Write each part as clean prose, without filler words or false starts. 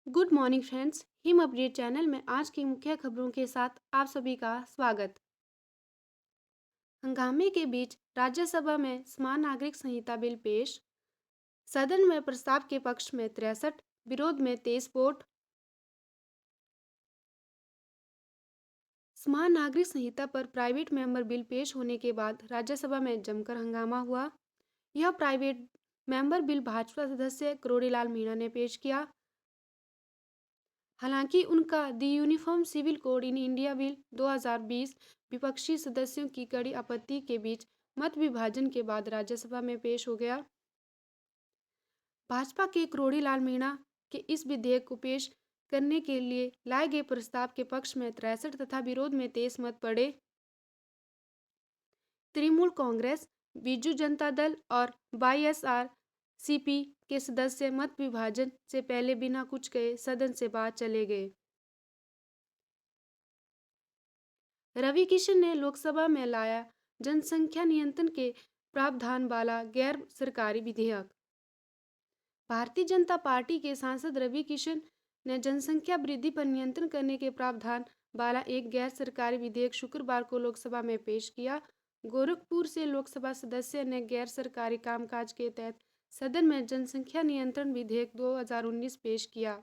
Good morning friends. Him update channel में आज की मुख्य खबरों के साथ आप सभी का स्वागत। हंगामे के बीच राज्यसभा में समान नागरिक संहिता बिल पेश। सदन में प्रस्ताव के पक्ष में 63, विरोध में 23 वोट। समान नागरिक संहिता पर प्राइवेट मेंबर बिल पेश होने के बाद राज्यसभा में जमकर हंगामा हुआ। यह प्राइवेट मेंबर बिल भाजपा सदस्य करोड़ीलाल मीणा ने पेश किया। हालांकि उनका the uniform civil code in India bill 2020 विपक्षी सदस्यों की कड़ी आपत्ति के बीच मत विभाजन के बाद राज्यसभा में पेश हो गया। भाजपा के करोड़ीलाल मीणा के इस विधेयक को पेश करने के लिए लाए गए प्रस्ताव के पक्ष में 63 तथा विरोध में 23 मत पड़े। तृणमूल कांग्रेस, बीजू जनता दल और वाईएसआरसीपी के सदस्य मत विभाजन से पहले बिना कुछ कहे सदन से बाहर चले गए। रवि किशन ने लोकसभा में लाया जनसंख्या नियंत्रण के प्रावधान वाला गैर सरकारी विधेयक। भारतीय जनता पार्टी के सांसद रवि किशन ने जनसंख्या वृद्धि पर नियंत्रण करने के प्रावधान वाला एक गैर सरकारी विधेयक शुक्रवार को लोकसभा में पेश किया। गोरखपुर से लोकसभा सदस्य ने गैर सरकारी कामकाज के तहत सदन में जनसंख्या नियंत्रण विधेयक 2019 पेश किया।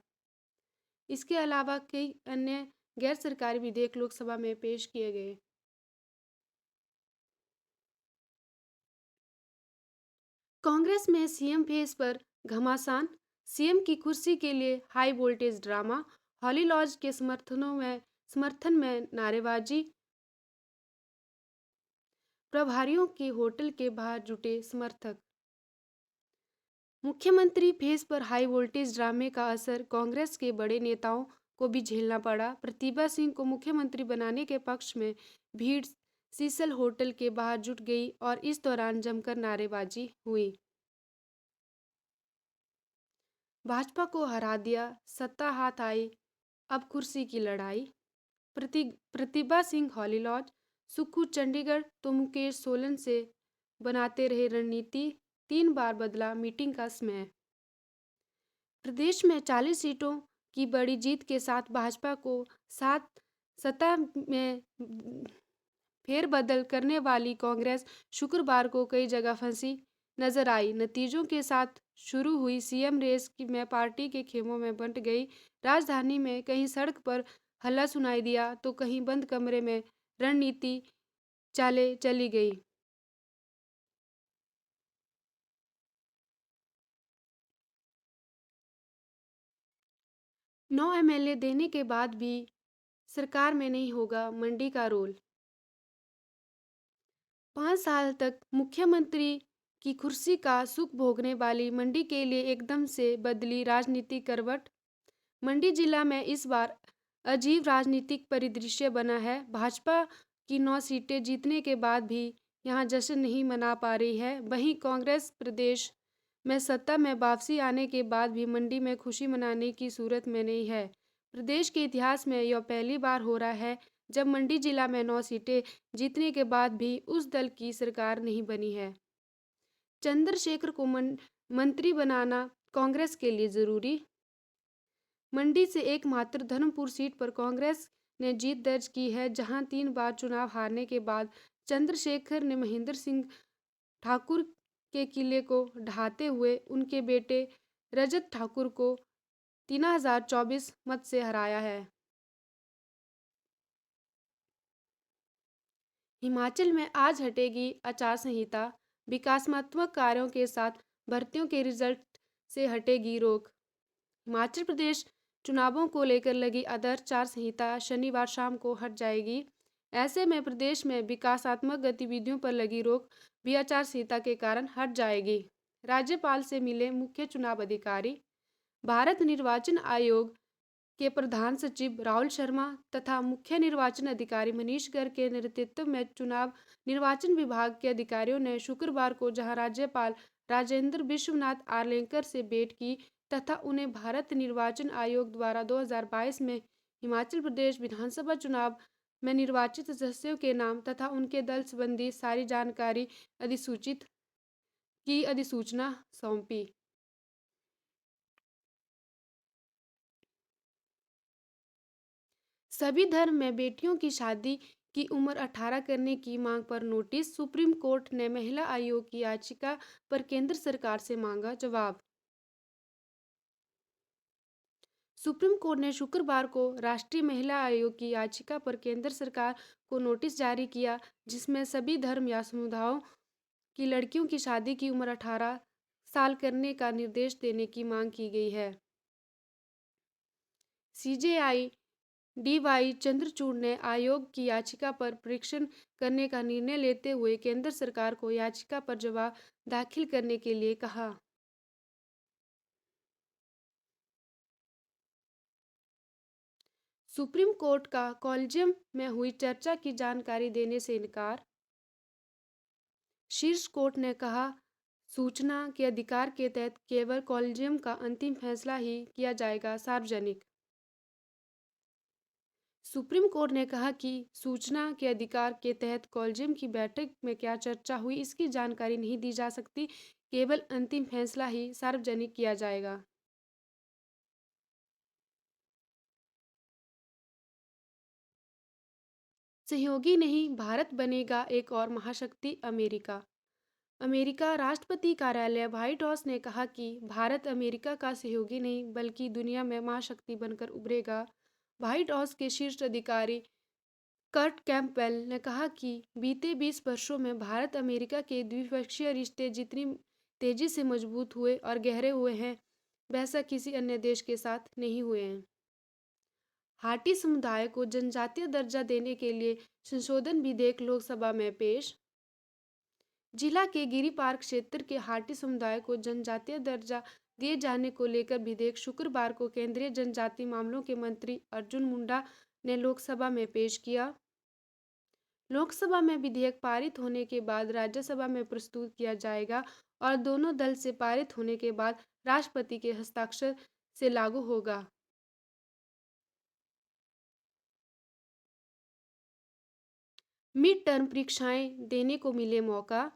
इसके अलावा कई अन्य गैर सरकारी विधेयक लोकसभा में पेश किए गए। कांग्रेस में सीएम फेस पर घमासान। सीएम की कुर्सी के लिए high voltage drama. Holly Lodge के समर्थन में नारेबाजी। प्रभारियों के होटल के बाहर जुटे समर्थक। मुख्यमंत्री फेस पर हाई वोल्टेज ड्रामे का असर कांग्रेस के बड़े नेताओं को भी झेलना पड़ा। प्रतिभा सिंह को मुख्यमंत्री बनाने के पक्ष में भीड़ सीसल होटल के बाहर जुट गई और इस दौरान जमकर नारेबाजी हुई। भाजपा को हरा दिया, सत्ता हाथ आई, अब कुर्सी की लड़ाई। प्रतिभा सिंह हॉली लॉज, सुक्खू चंडीगढ़ तो मुकेश सोलन से बनाते रहे रणनीति। 3 बार बदला मीटिंग का समय। प्रदेश में 40 सीटों की बड़ी जीत के साथ भाजपा को 7 सत्ता में फेरबदल करने वाली कांग्रेस शुक्रवार को कई जगह फंसी नजर आई। नतीजों के साथ शुरू हुई सीएम रेस में पार्टी के खेमों में बंट गई। राजधानी में कहीं सड़क पर हल्ला सुनाई दिया तो कहीं बंद कमरे में रणनीति चाले चली गई। नौ एमएलए देने के बाद भी सरकार में नहीं होगा मंडी का रोल। 5 साल तक मुख्यमंत्री की कुर्सी का सुख भोगने वाली मंडी के लिए एकदम से बदली राजनीतिक करवट। मंडी जिला में इस बार अजीब राजनीतिक परिदृश्य बना है। भाजपा की 9 सीटें जीतने के बाद भी यहां जश्न नहीं मना पा रही है। वहीं कांग्रेस प्रदेश में सत्ता में वापसी आने के बाद भी मंडी में खुशी मनाने की सूरत में नहीं है। प्रदेश के इतिहास में यह पहली बार हो रहा है जब मंडी जिला में 9 सीटें जीतने के बाद भी उस दल की सरकार नहीं बनी है। चंद्रशेखर को मंत्री बनाना कांग्रेस के लिए जरूरी। मंडी से एकमात्र धर्मपुर सीट पर कांग्रेस ने जीत दर्ज की है, जहां 3 बार चुनाव हारने के बाद चंद्रशेखर ने महेंद्र सिंह ठाकुर के किले को ढहाते हुए उनके बेटे रजत ठाकुर को 3024 मत से हराया है। हिमाचल में आज हटेगी आचार संहिता। विकासात्मक कार्यों के साथ भर्तियों के रिजल्ट से हटेगी रोक। हिमाचल प्रदेश चुनावों को लेकर लगी आचार संहिता शनिवार शाम को हट जाएगी। ऐसे में प्रदेश में विकासात्मक गतिविधियों पर लगी रोक भी आचार संहिता के कारण हट जाएगी। राज्यपाल से मिले मुख्य चुनाव अधिकारी। भारत निर्वाचन आयोग के प्रधान सचिव राहुल शर्मा तथा मुख्य निर्वाचन अधिकारी मनीष गर्ग के नेतृत्व में चुनाव निर्वाचन विभाग के अधिकारियों ने शुक्रवार को जहां राज्यपाल राजेंद्र विश्वनाथ आर्लेकर से भेंट की तथा उन्हें भारत निर्वाचन आयोग द्वारा 2022 में हिमाचल प्रदेश विधानसभा चुनाव में निर्वाचित सदस्यों के नाम तथा उनके दल संबंधी सारी जानकारी अधिसूचना सौंपी। सभी धर्म में बेटियों की शादी की उम्र 18 करने की मांग पर नोटिस। सुप्रीम कोर्ट ने महिला आयोग की याचिका पर केंद्र सरकार से मांगा जवाब। सुप्रीम कोर्ट ने शुक्रवार को राष्ट्रीय महिला आयोग की याचिका पर केंद्र सरकार को नोटिस जारी किया, जिसमें सभी धर्म या समुदायों की लड़कियों की शादी की उम्र 18 साल करने का निर्देश देने की मांग की गई है। सीजेआई डीवाई चंद्रचूड़ ने आयोग की याचिका पर परीक्षण करने का निर्णय लेते हुए केंद्र सरकार को याचिका पर जवाब दाखिल करने के लिए कहा। सुप्रीम कोर्ट का कॉलेजियम में हुई चर्चा की जानकारी देने से इनकार। शीर्ष कोर्ट ने कहा, सूचना के अधिकार के तहत केवल कॉलेजियम का अंतिम फैसला ही किया जाएगा सार्वजनिक। सुप्रीम कोर्ट ने कहा कि सूचना के अधिकार के तहत कॉलेजियम की बैठक में क्या चर्चा हुई, इसकी जानकारी नहीं दी जा सकती, केवल अंतिम फैसला ही सार्वजनिक किया जाएगा। सहयोगी नहीं, भारत बनेगा एक और महाशक्ति। अमेरिका अमेरिका राष्ट्रपति कार्यालय व्हाइट हाउस ने कहा कि भारत अमेरिका का सहयोगी नहीं बल्कि दुनिया में महाशक्ति बनकर उभरेगा। व्हाइट हाउस के शीर्ष अधिकारी कर्ट कैंपबेल ने कहा कि बीते 20 वर्षों में भारत अमेरिका के द्विपक्षीय रिश्ते जितनी तेजी से मजबूत हुए और गहरे हुए हैं, वैसा किसी अन्य देश के साथ नहीं हुए हैं। हाटी समुदाय को जनजातीय दर्जा देने के लिए संशोधन विधेयक लोकसभा में पेश। जिला के गिरिपार क्षेत्र के हाटी समुदाय को जनजातीय दर्जा दिए जाने को लेकर विधेयक शुक्रवार को केंद्रीय जनजातीय मामलों के मंत्री अर्जुन मुंडा ने लोकसभा में पेश किया। लोकसभा में विधेयक पारित होने के बाद राज्यसभा में प्रस्तुत किया जाएगा और दोनों दल से पारित होने के बाद राष्ट्रपति के हस्ताक्षर से लागू होगा। मिड टर्म परीक्षाएं देने को मिले मौका।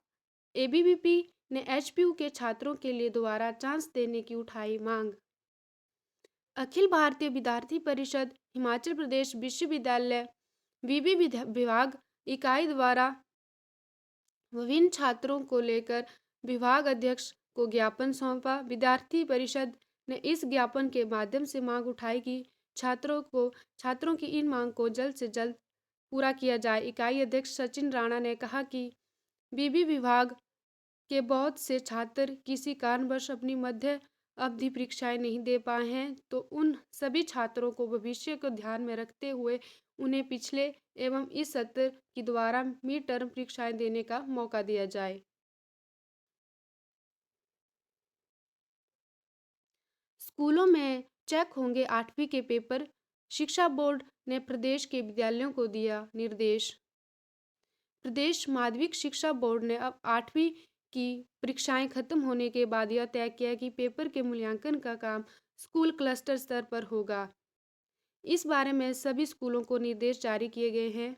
एबीवीपी ने एचपीयू के छात्रों के लिए दोबारा चांस देने की उठाई मांग। अखिल भारतीय विद्यार्थी परिषद हिमाचल प्रदेश विश्वविद्यालय विवि विभाग इकाई द्वारा विभिन्न छात्रों को लेकर विभाग अध्यक्ष को ज्ञापन सौंपा। विद्यार्थी परिषद ने इस ज्ञापन के माध्यम से मांग उठाई कि छात्रों की इन मांग को जल्द से जल्द पूरा किया जाए। इकाई अध्यक्ष सचिन राणा ने कहा कि विवि विभाग के बहुत से छात्र किसी कारणवश अपनी मध्य अवधि परीक्षाएं नहीं दे पाए हैं, तो उन सभी छात्रों को भविष्य को ध्यान में रखते हुए उन्हें पिछले एवं इस सत्र की दोबारा मिड टर्म परीक्षाएं देने का मौका दिया जाए। स्कूलों में चेक होंगे 8वीं के पेपर। शिक्षा बोर्ड ने प्रदेश के विद्यालयों को दिया निर्देश। प्रदेश माध्यमिक शिक्षा बोर्ड ने अब 8वीं की परीक्षाएं खत्म होने के बाद यह तय किया कि पेपर के मूल्यांकन का काम स्कूल क्लस्टर स्तर पर होगा। इस बारे में सभी स्कूलों को निर्देश जारी किए गए हैं।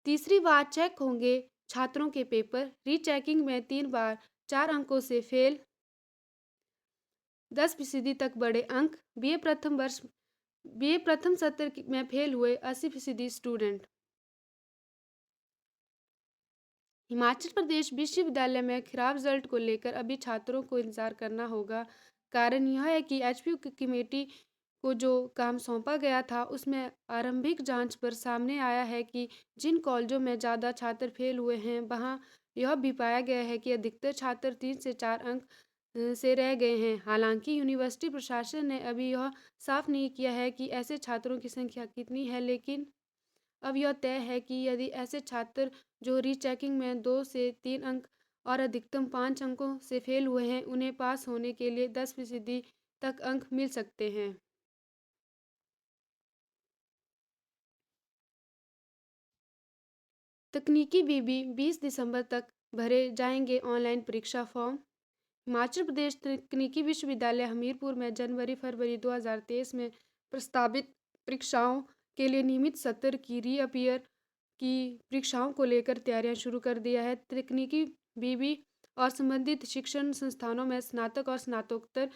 तीसरी बार चेक होंगे छात्रों के पेपर। रीचेकिंग में 3 बार 4 अंकों से फेल 10% तक बढ़े अंक। बीए प्रथम सत्र में फेल हुए 80% स्टूडेंट। हिमाचल प्रदेश विश्वविद्यालय में खराब रिजल्ट को लेकर अभी छात्रों को इंतजार करना होगा। कारण यह है कि एचपीयू की कमेटी को जो काम सौंपा गया था, उसमें आरंभिक जांच पर सामने आया है कि जिन कॉलेजों में ज़्यादा छात्र फेल हुए हैं, वहां यह भी पाया गया है कि अधिकतर छात्र 3 से 4 अंक से रह गए हैं। हालांकि यूनिवर्सिटी प्रशासन ने अभी यह साफ नहीं किया है कि ऐसे छात्रों की संख्या कितनी है, लेकिन अब यह तय है कि यदि ऐसे छात्र जो रीचेकिंग में 2 से 3 अंक और अधिकतम 5 अंकों से फेल हुए हैं, उन्हें पास होने के लिए 10% तक अंक मिल सकते हैं। तकनीकी बीबी 20 दिसंबर तक भरे जाएंगे ऑनलाइन परीक्षा फॉर्म। हिमाचल प्रदेश तकनीकी विश्वविद्यालय हमीरपुर में जनवरी-फरवरी 2023 में प्रस्तावित परीक्षाओं के लिए नियमित सत्र की रीअपियर की परीक्षाओं को लेकर तैयारियां शुरू कर दिया है। तकनीकी बीबी और संबंधित शिक्षण संस्थानों में स्नातक और स्नातकोत्तर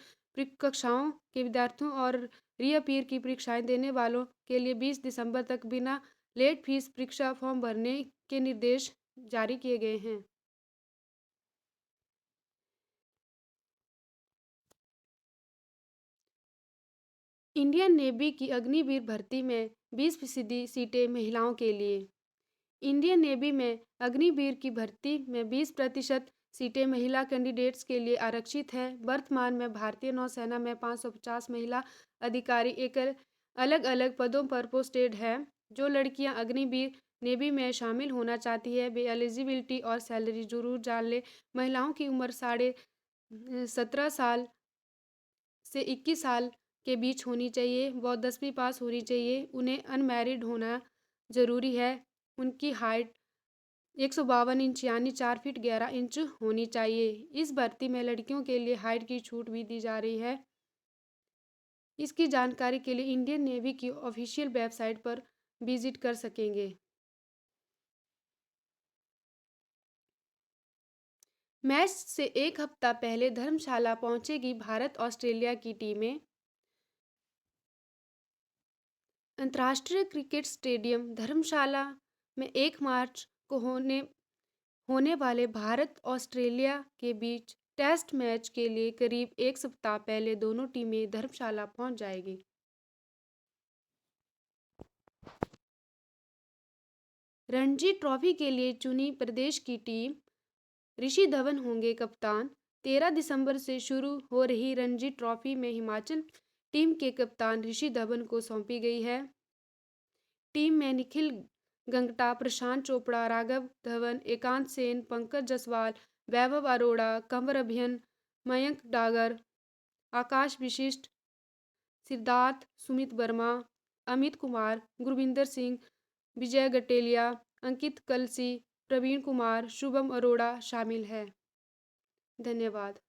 कक्षाओं के विद्यार्थियों और रीअपीयर की परीक्षाएं देने वालों के लिए 20 दिसंबर तक बिना लेट फीस परीक्षा फॉर्म भरने के निर्देश जारी किए गए हैं। इंडियन नेवी की अग्निवीर भर्ती में 20% सीटें महिलाओं के लिए। इंडियन नेवी में अग्निवीर की भर्ती में 20% सीटें महिला कैंडिडेट्स के लिए आरक्षित हैं। वर्तमान में भारतीय नौसेना में 550 महिला अधिकारी एक अलग अलग पदों पर पोस्टेड हैं। जो लड़कियां अग्निवीर नेवी में शामिल होना चाहती है वे एलिजिबिलिटी और सैलरी जरूर जान लें। महिलाओं की उम्र 17.5 साल से 21 साल के बीच होनी चाहिए। वो 10वीं पास होनी चाहिए। उन्हें अनमैरिड होना जरूरी है। उनकी हाइट 152 इंच यानी 4 फीट 11 इंच होनी चाहिए। इस भर्ती में लड़कियों के लिए हाइट की छूट भी दी जा रही है। इसकी जानकारी के लिए इंडियन नेवी की ऑफिशियल वेबसाइट पर विजिट कर सकेंगे। मैच से एक हफ्ता पहले धर्मशाला पहुंचेगी भारत ऑस्ट्रेलिया की टीमें। अंतर्राष्ट्रीय क्रिकेट स्टेडियम धर्मशाला में 1 मार्च को होने वाले भारत ऑस्ट्रेलिया के बीच टेस्ट मैच के लिए करीब एक सप्ताह पहले दोनों टीमें धर्मशाला पहुंच जाएगी। रणजी ट्रॉफी के लिए चुनी प्रदेश की टीम। ऋषि धवन होंगे कप्तान। 13 दिसंबर से शुरू हो रही रणजी ट्रॉफी में हिमाचल टीम के कप्तान ऋषि धवन को सौंपी गई है। टीम में निखिल गंगटा, प्रशांत चोपड़ा, राघव धवन, एकांत सेन, पंकज जसवाल, वैभव अरोड़ा, कंवर अभियान, मयंक डागर, आकाश विशिष्ट, सिद्धार्थ, सुमित वर्मा, अमित कुमार, गुरविंदर सिंह, विजय गटेलिया, अंकित कलसी, प्रवीण कुमार, शुभम अरोड़ा शामिल है। धन्यवाद।